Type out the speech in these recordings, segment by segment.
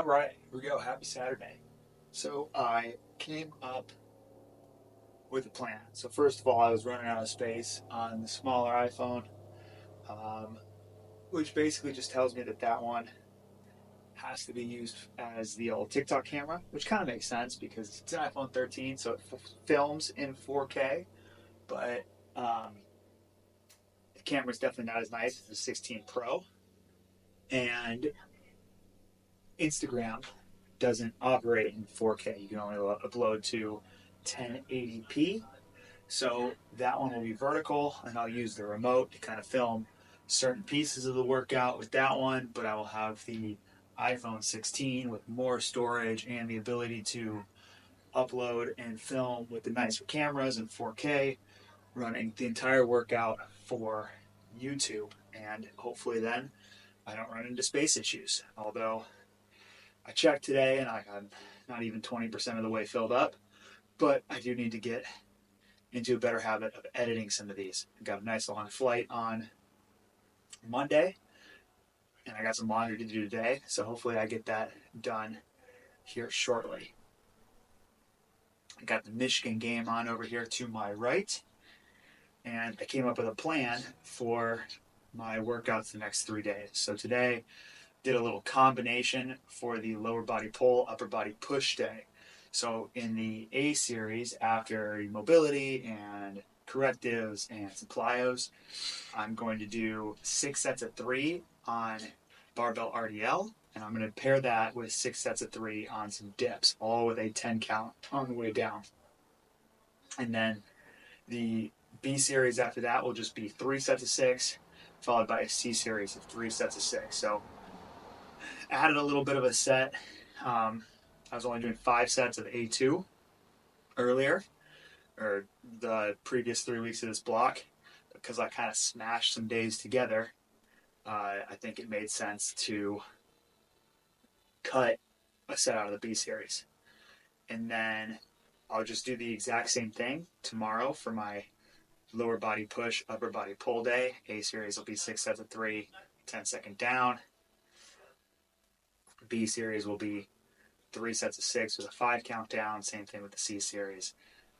All right, here we go. Happy Saturday. So I came up with a plan. So first of all, I was running out of space on the smaller iPhone, um, which basically just tells me that that one has to be used as the old TikTok camera, which kind of makes sense because it's an iPhone 13, so it films in 4K, but um, the camera is definitely not as nice as the 16 Pro, and Instagram doesn't operate in 4K. You can only upload to 1080p. So that one will be vertical, and I'll use the remote to kind of film certain pieces of the workout with that one, but I will have the iPhone 16 with more storage and the ability to upload and film with the nicer cameras in 4K, running the entire workout for YouTube. And hopefully then I don't run into space issues. Although I checked today and I'm not even 20% of the way filled up, but I do need to get into a better habit of editing some of these. I got a nice long flight on Monday, and I got some laundry to do today, so hopefully I get that done here shortly. I got the Michigan game on over here to my right, and I came up with a plan for my workouts the next 3 days. So today, did a little combination for the lower body pull, upper body push day. So in the A series, after mobility and correctives and some plyos, I'm going to do 6 sets of 3 on barbell RDL, and I'm going to pair that with 6 sets of 3 on some dips, all with a 10 count on the way down. And then the B series after that will just be 3 sets of 6, followed by a C series of 3 sets of 6. So added a little bit of a set. I was only doing 5 sets of A2 earlier, or the previous 3 weeks of this block, because I kind of smashed some days together. I think it made sense to cut a set out of the B series. And then I'll just do the exact same thing tomorrow for my lower body push, upper body pull day. A series will be 6 sets of 3, 10-second down. B series will be 3 sets of 6 with a 5 count down. Same thing with the C series.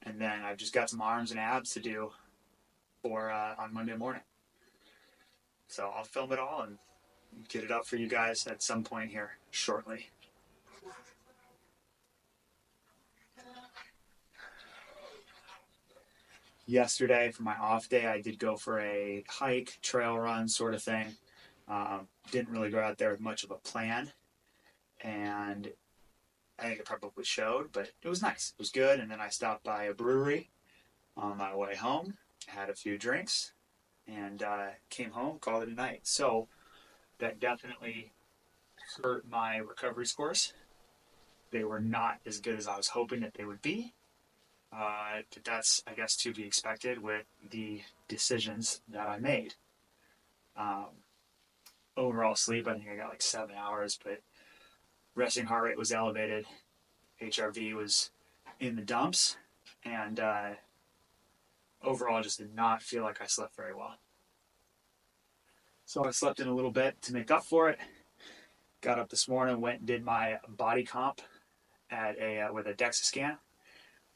And then I've just got some arms and abs to do for on Monday morning. So I'll film it all and get it up for you guys at some point here shortly. Yesterday, for my off day, I did go for a hike, trail run sort of thing. Didn't really go out there with much of a plan, and I think it probably showed, but it was nice. It was good, and then I stopped by a brewery on my way home, had a few drinks, and came home, called it a night. So that definitely hurt my recovery scores. They were not as good as I was hoping that they would be. But that's, I guess, to be expected with the decisions that I made. Um, Overall sleep, I think I got like 7 hours, but resting heart rate was elevated. HRV was in the dumps, and overall, I just did not feel like I slept very well. So I slept in a little bit to make up for it. Got up this morning, went and did my body comp at with a DEXA scan.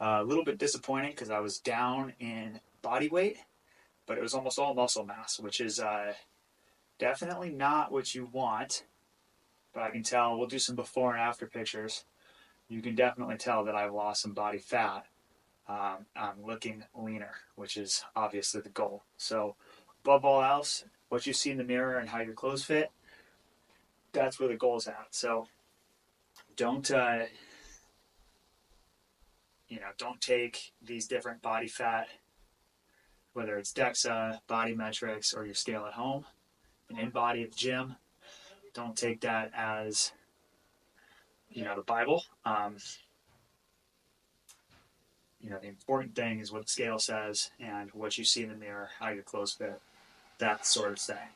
A little bit disappointing because I was down in body weight, but it was almost all muscle mass, which is definitely not what you want. But I can tell, we'll do some before and after pictures. You can definitely tell that I've lost some body fat. I'm looking leaner, which is obviously the goal. So above all else, what you see in the mirror and how your clothes fit, that's where the goal's at. So don't don't take these different body fat, whether it's DEXA, body metrics, or your scale at home, an in body at the gym. Don't take that as the Bible. The important thing is what the scale says and what you see in the mirror, how your clothes fit, that sort of thing.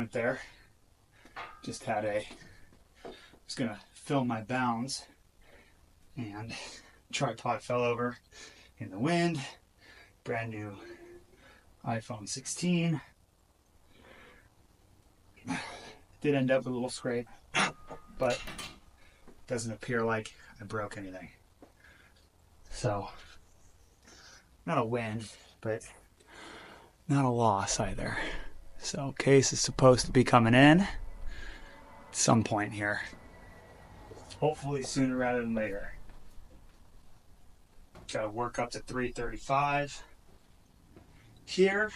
went there. Just had was gonna film my bounds, and tripod fell over in the wind. Brand new iPhone 16. Did end up with a little scrape, but doesn't appear like I broke anything. So, not a win, but not a loss either. So, case is supposed to be coming in at some point here. Hopefully sooner rather than later. Gotta work up to 335 here.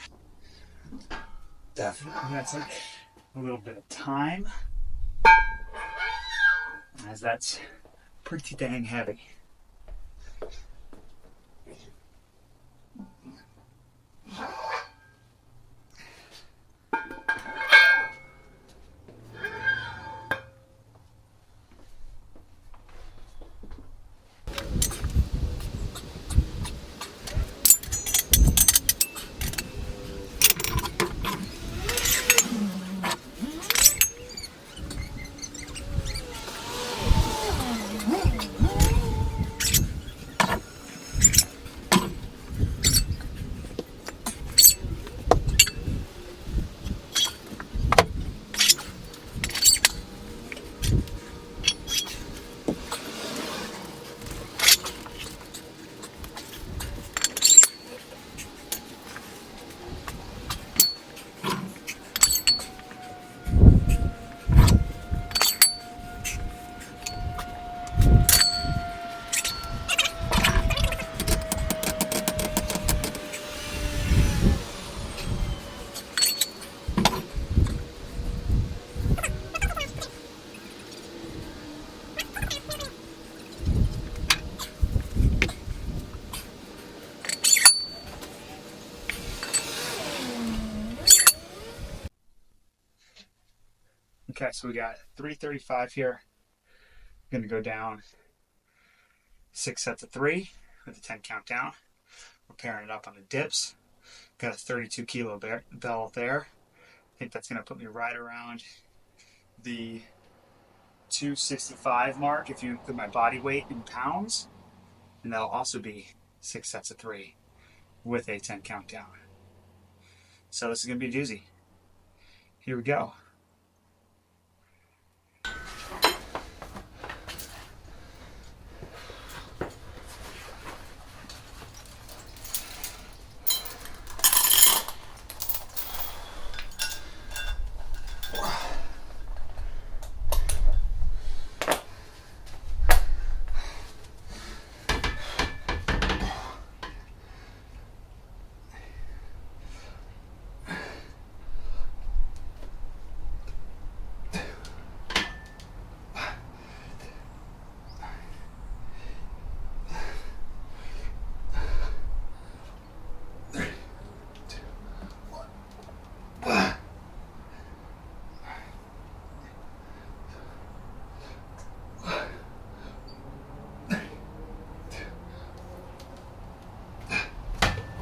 Definitely that's like a little bit of time, as that's pretty dang heavy. Okay, so we got 335 here. I'm gonna go down 6 sets of 3 with a 10 count down. We're pairing it up on the dips. Got a 32 kilo bell there. I think that's gonna put me right around the 265 mark if you include my body weight in pounds. And that'll also be 6 sets of 3 with a 10 count down. So this is gonna be a doozy. Here we go.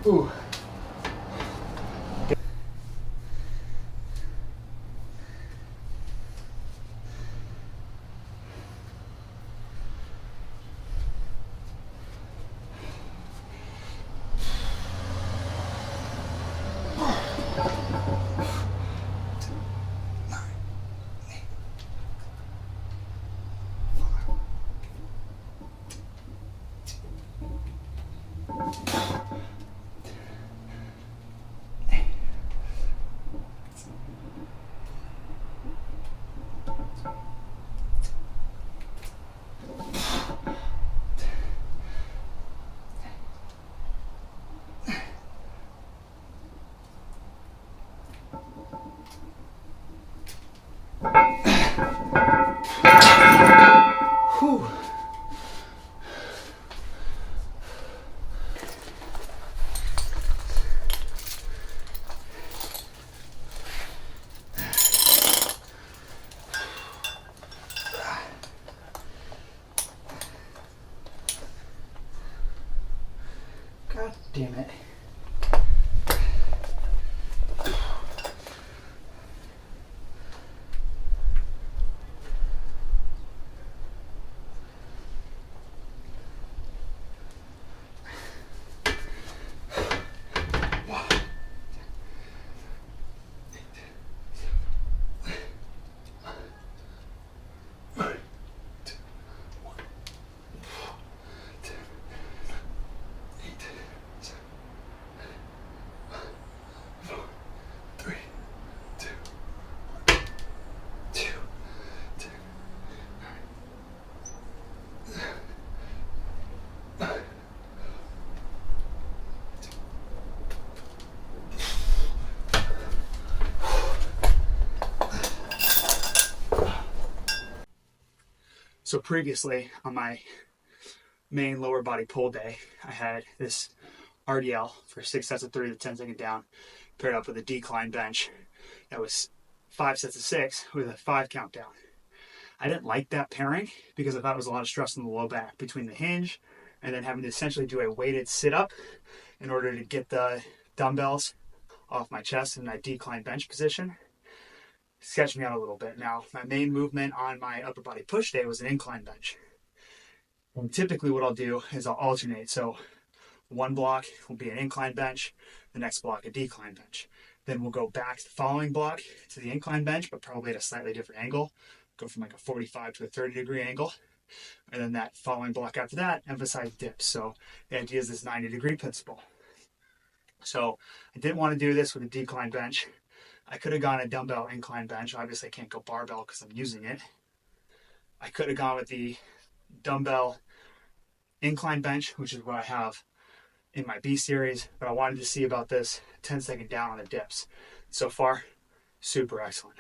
Ooh. Whew. God damn it. So previously on my main lower body pull day, I had this RDL for 6 sets of 3 to 10 second down, paired up with a decline bench that was 5 sets of 6 with a 5 count down. I didn't like that pairing because I thought it was a lot of stress on the low back between the hinge and then having to essentially do a weighted sit up in order to get the dumbbells off my chest in that decline bench position. Sketched me out a little bit. Now, my main movement on my upper body push day was an incline bench. And typically what I'll do is I'll alternate. So one block will be an incline bench, the next block a decline bench. Then we'll go back to the following block to the incline bench, but probably at a slightly different angle. Go from like a 45 to a 30-degree angle. And then that following block after that, emphasize dips. So the idea is this 90-degree principle. So I didn't want to do this with a decline bench. I could have gone a dumbbell incline bench. Obviously I can't go barbell because I'm using it. I could have gone with the dumbbell incline bench, which is what I have in my B series, but I wanted to see about this 10 second down on the dips. So far, super excellent.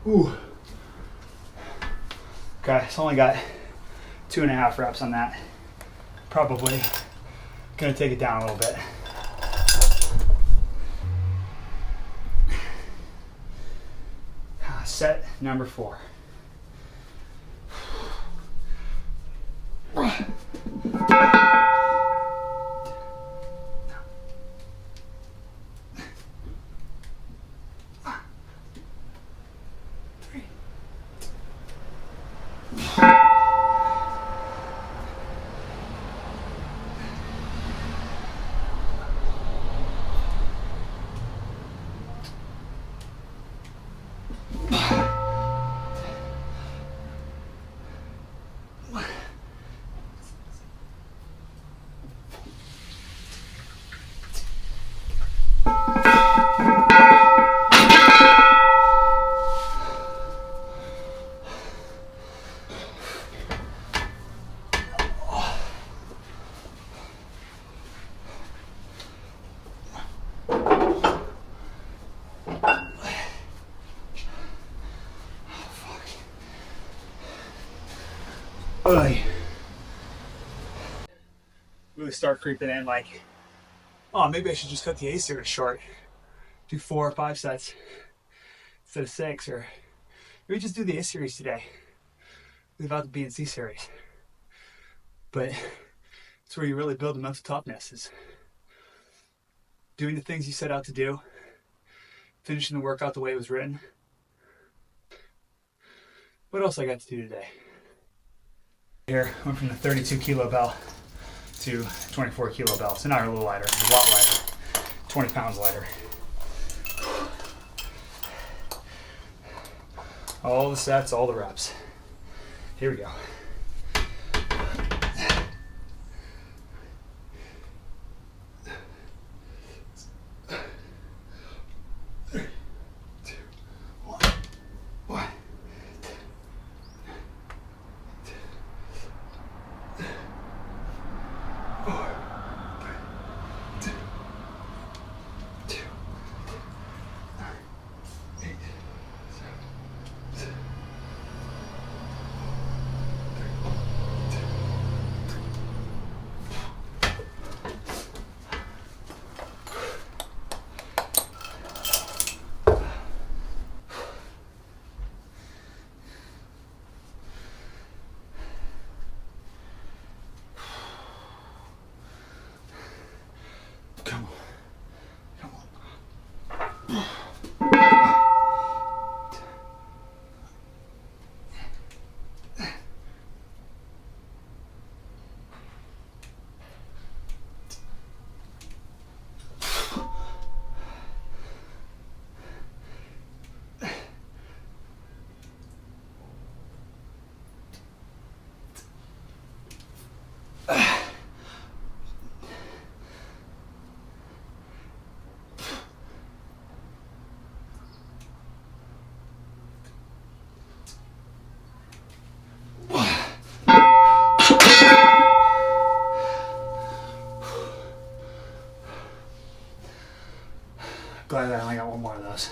Ooh. Okay, so only got 2.5 reps on that. Probably gonna take it down a little bit. Set number 4. Really start creeping in like, oh, maybe I should just cut the A series short. Do 4 or 5 sets instead of 6, or maybe just do the A series today. Leave out the B and C series. But it's where you really build the mental toughness, is doing the things you set out to do, finishing the workout the way it was written. What else I got to do today? Here, went from the 32 kilo bell to 24 kilo bell. So now a little lighter, a lot lighter, 20 pounds lighter. All the sets, all the reps. Here we go. Glad that I only got one more of those.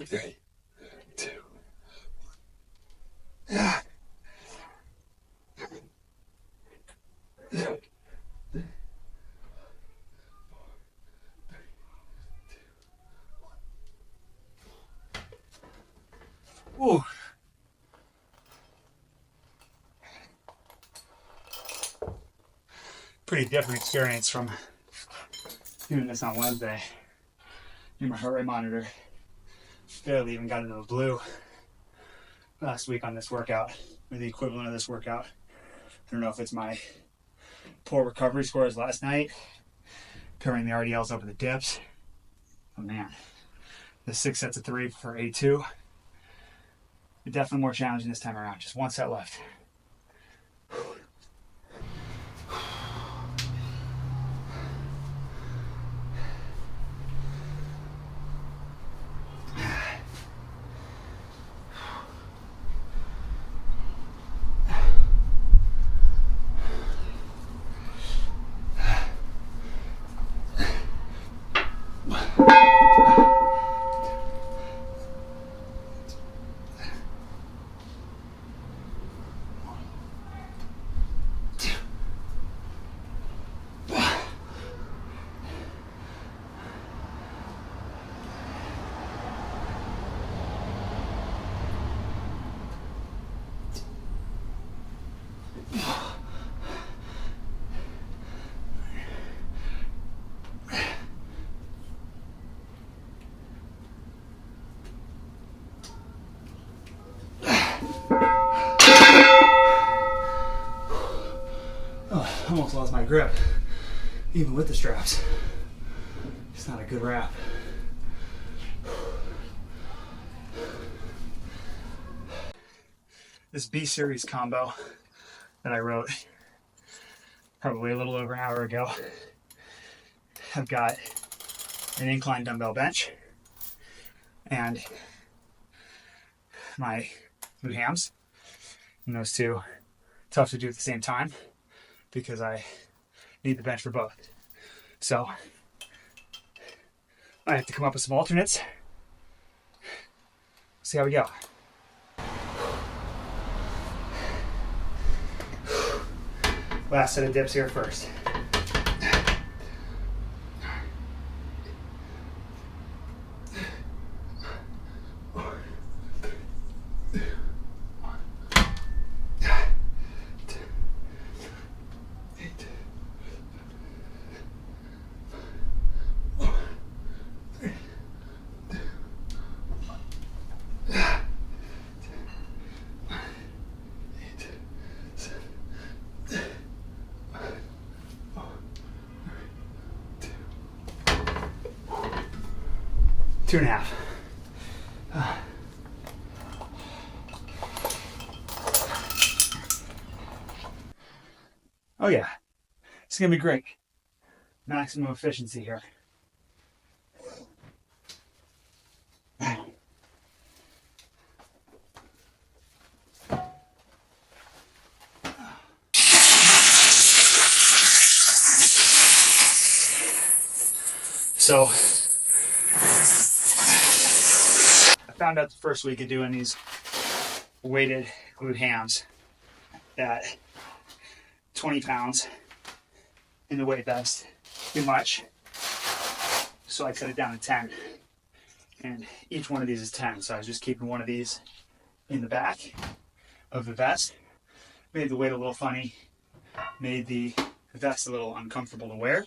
Three, two. Ooh. Pretty different experience from doing this on Wednesday. My heart rate monitor barely even got into the blue last week on this workout, or the equivalent of this workout. I don't know if it's my poor recovery scores last night, covering the RDLs over the dips. Oh man, the 6 sets of 3 for A2. Definitely more challenging this time around. Just one set left. Oh, almost lost my grip, even with the straps. It's not a good wrap. This B series combo that I wrote probably a little over an hour ago. I've got an incline dumbbell bench and my glute hams, and those two tough to do at the same time because I need the bench for both. So I have to come up with some alternates. See how we go. Last set of dips here first. Two and a half. Oh yeah, it's gonna be great. Maximum efficiency here. So I found out the first week of doing these weighted glute hams that 20 pounds in the weight vest too much, so I cut it down to 10, and each one of these is 10, so I was just keeping one of these in the back of the vest. Made the weight a little funny made the vest a little uncomfortable to wear,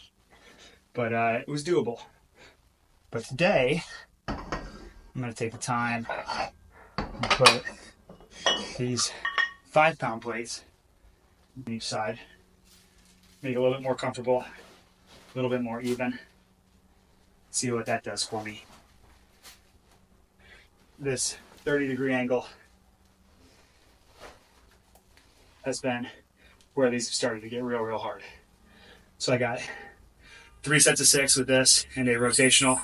but it was doable. But today, I'm going to take the time and put these 5-pound plates on each side, make it a little bit more comfortable, a little bit more even. See what that does for me. This 30-degree angle has been where these have started to get real hard. So I got 3 sets of 6 with this and a rotational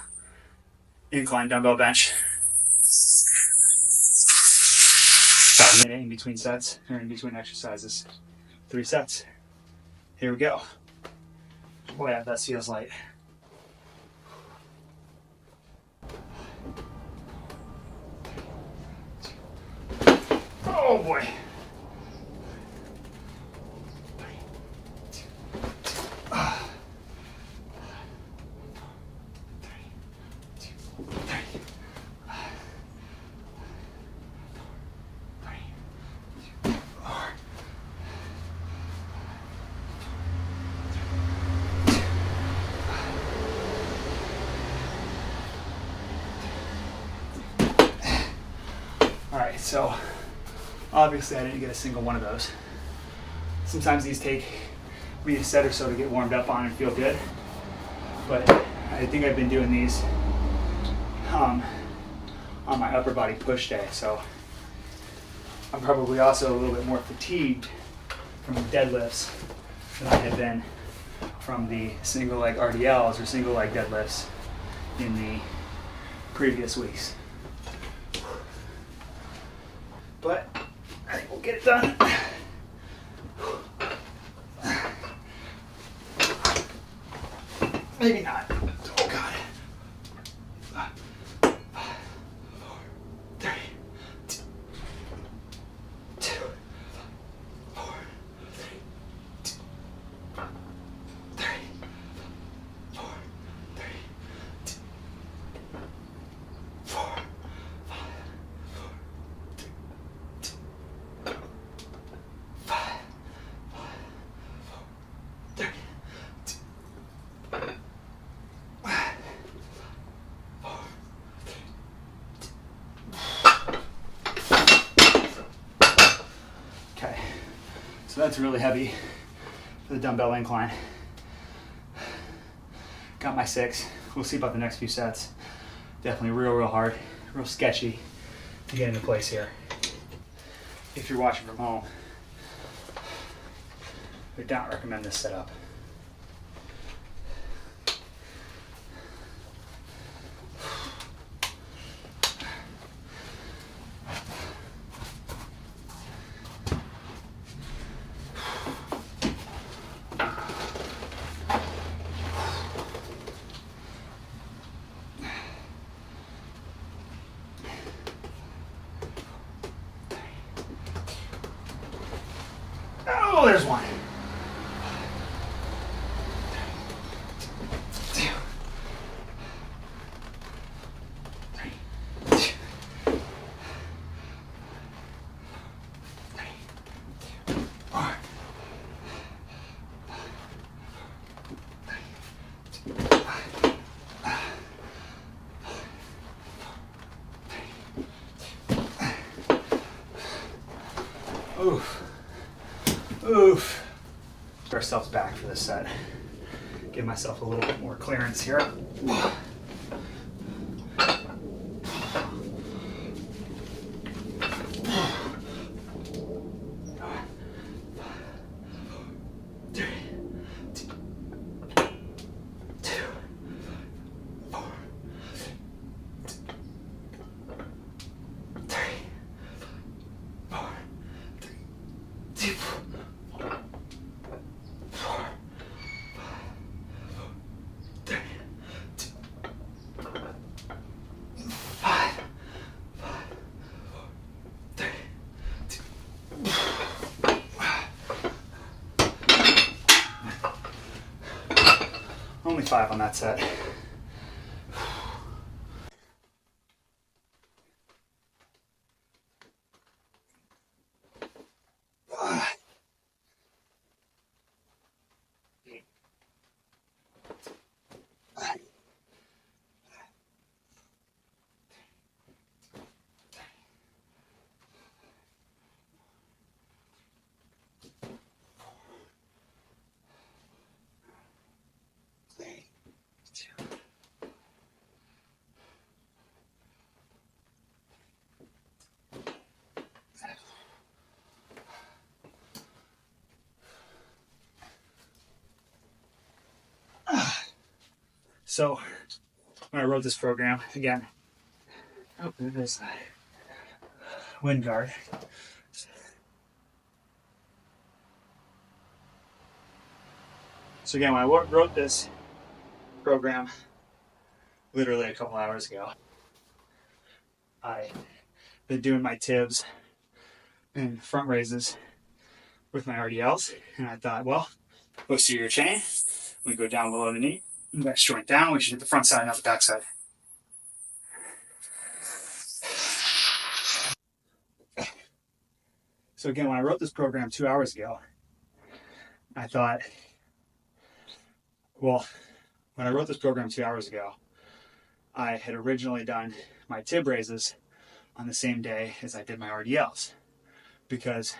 incline dumbbell bench. About a minute in between sets, or in between exercises. 3 sets. Here we go. Boy, that feels light. Oh boy. Alright, so obviously I didn't get a single one of those. Sometimes these take me a set or so to get warmed up on and feel good, but I think I've been doing these on my upper body push day, so I'm probably also a little bit more fatigued from the deadlifts than I had been from the single leg RDLs or single leg deadlifts in the previous weeks. But I think we'll get it done. Maybe not. Oh God. 3, 2, 4, 3, 4, 4, 5, okay, so that's really heavy for the dumbbell incline. Got my 6. We'll see about the next few sets. Definitely real hard, real sketchy to get into place here. If you're watching from home, I would not recommend this setup. Oh, there's one. 2, 3, 4. Oof. Oof. Put ourselves back for this set. Give myself a little bit more clearance here. Only 5 on that set. So when I wrote this program, again, oh, there's a wind guard. So again, when I wrote this program literally a couple hours ago, I've been doing my tibs and front raises with my RDLs, and I thought, well, posterior chain, we go down below the knee, next joint down, we should hit the front side, not the back side. So again, when I wrote this program 2 hours ago, I thought, well, when I wrote this program 2 hours ago, I had originally done my tib raises on the same day as I did my RDLs, because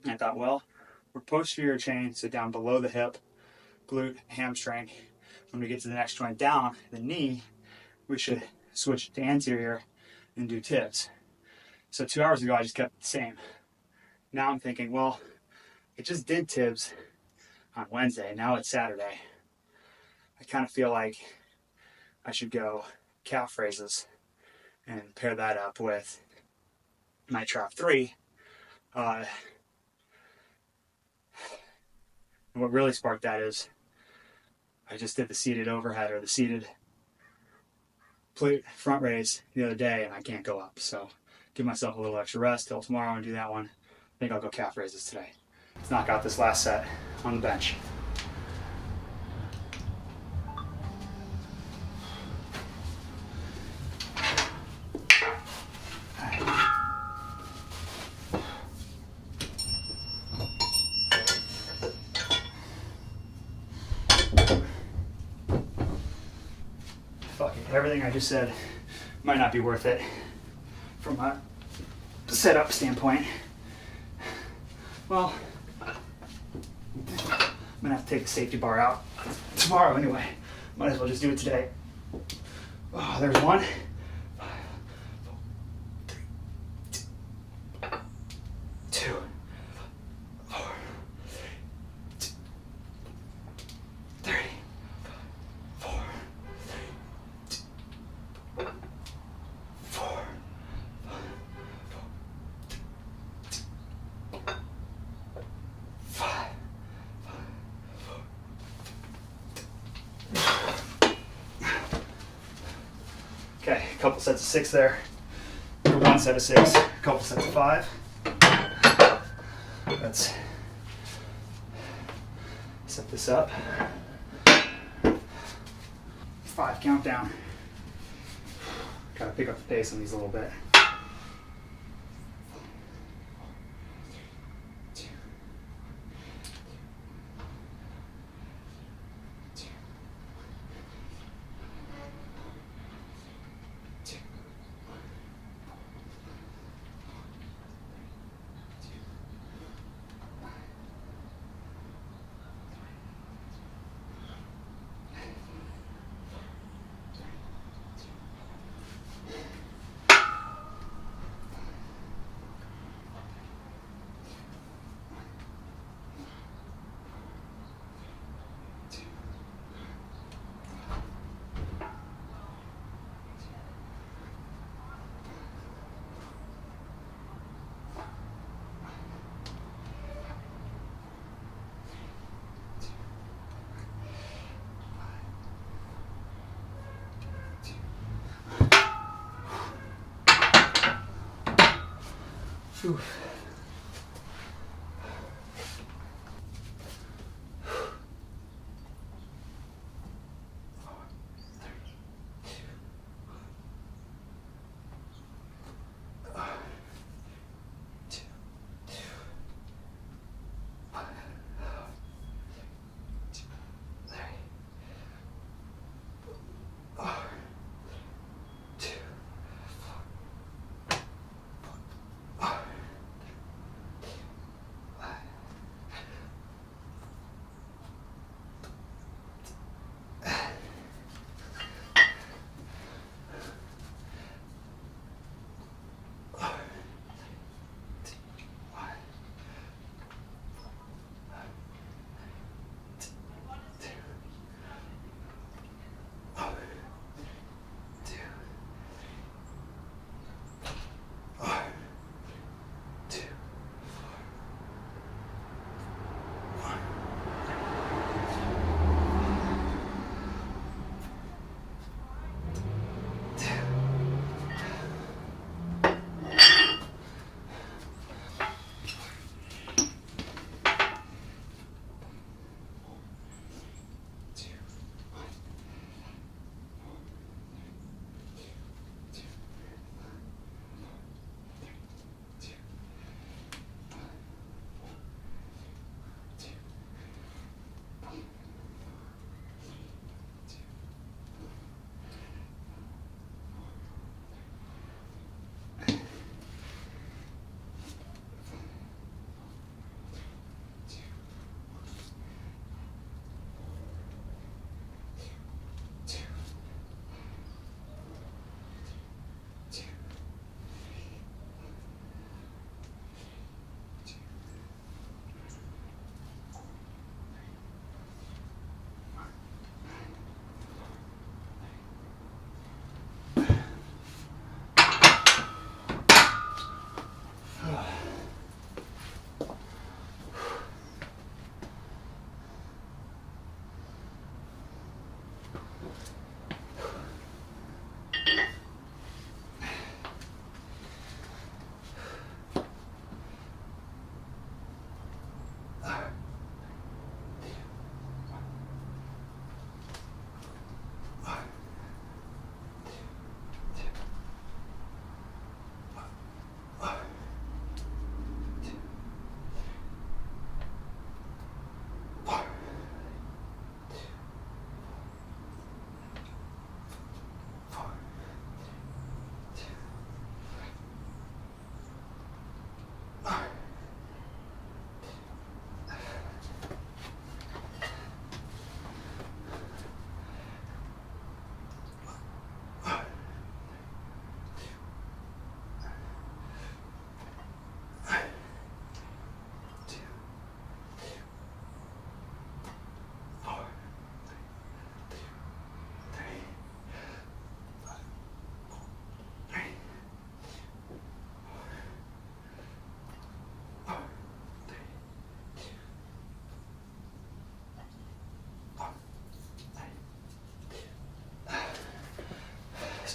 I thought, well, we're posterior chain, so down below the hip, glute, hamstring. When we get to the next joint down, the knee, we should switch to anterior and do tibs. So 2 hours ago, I just kept it the same. Now I'm thinking, well, I just did tibs on Wednesday. Now it's Saturday. I kind of feel like I should go calf raises and pair that up with my trap 3. And what really sparked that is I just did the seated overhead or the seated plate front raise the other day, and I can't go up. So give myself a little extra rest till tomorrow and do that one. I think I'll go calf raises today. Let's knock out this last set on the bench. Fuck it. Everything I just said might not be worth it from a setup standpoint. Well, I'm gonna have to take the safety bar out tomorrow anyway. Might as well just do it today. Oh, there's one. 2, 4, 3, 4, 4. Okay, a couple sets of 6 there. Or one set of 6, a couple sets of 5. Let's set this up. 5 countdown. Gotta pick up the pace on these a little bit. Whew.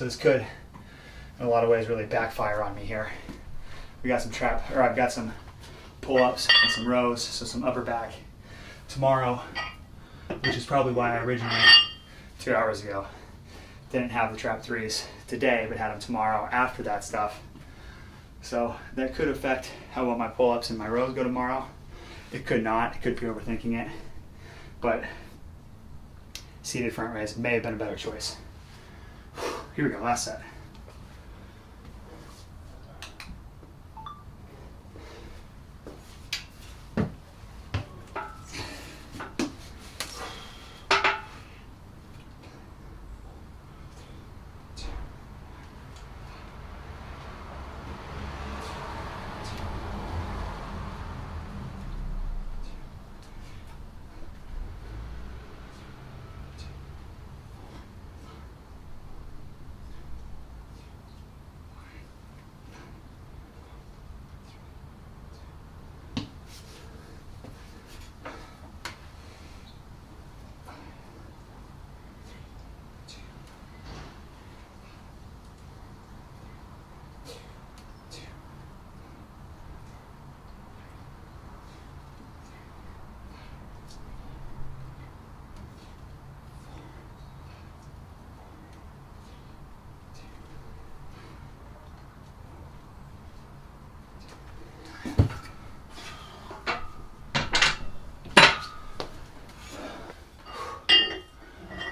So this could, in a lot of ways, really backfire on me here. We got some I've got some pull-ups and some rows, so some upper back tomorrow, which is probably why I originally, 2 hours ago, didn't have the trap threes today, but had them tomorrow after that stuff. So that could affect how well my pull-ups and my rows go tomorrow. It could not. It could be overthinking it. But seated front raise may have been a better choice. Here we go, last set.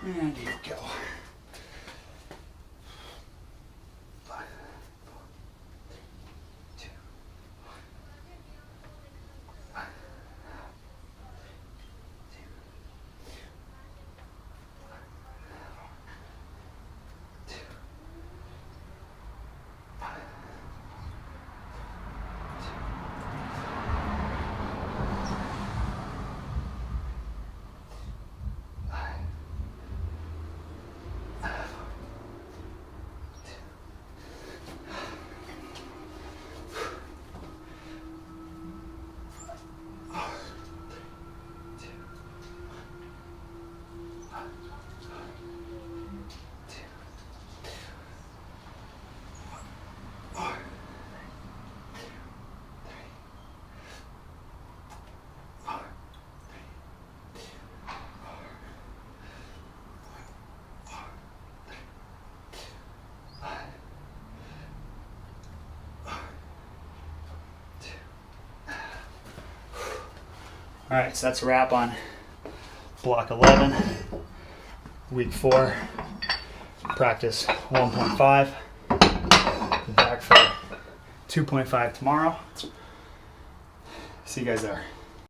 And here we go. All right, so that's a wrap on block 11, week 4, practice 1.5, back for 2.5 tomorrow. See you guys there.